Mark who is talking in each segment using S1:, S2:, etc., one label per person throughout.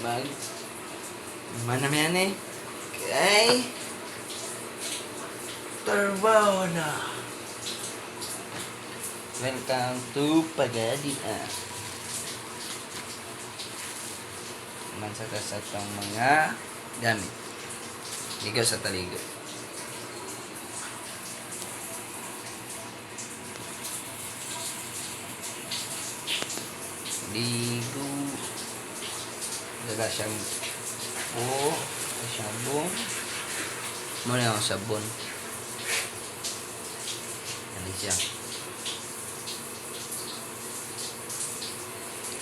S1: Mag mana yan eh. Okay. Trabaho na. Welcome to Pagadian. Man sa itong mga gamit. Ligaw sa taligo. Ligo. Daga siyang sabon. Muna yung sabon. Ano siya?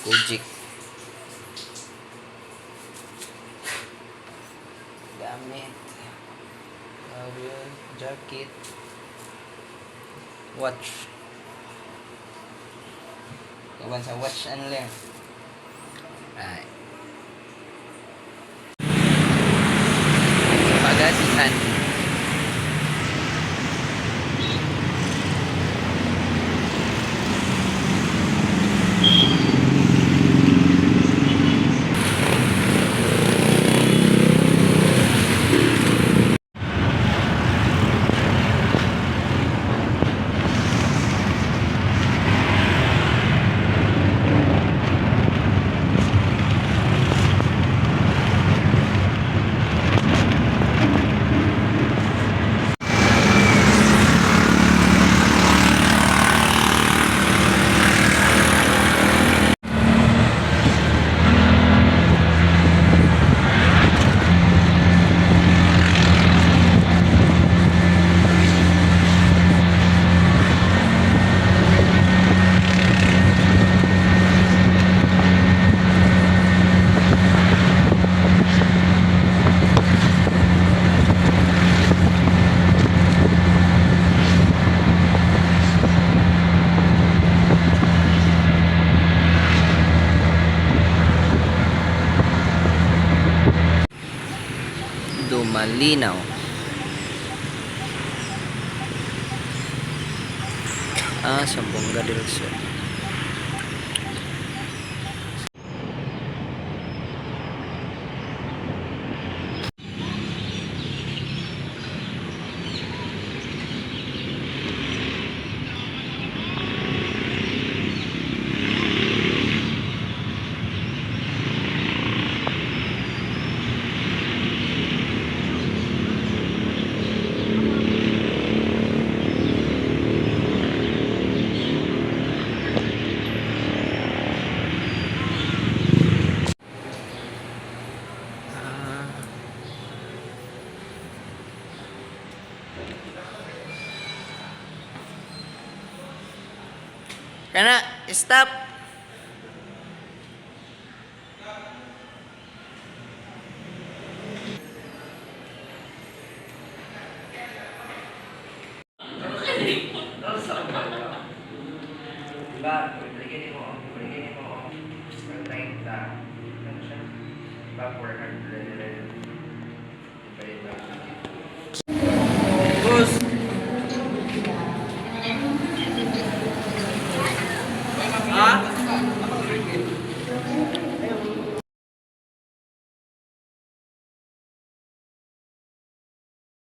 S1: Kujik. Gamit. Towel. Jacket. Watch. Kawan sa watch ano lang. Right. Pagadian. Malinaw. Sambongga del Sur. Kana, stop. Diba, 400.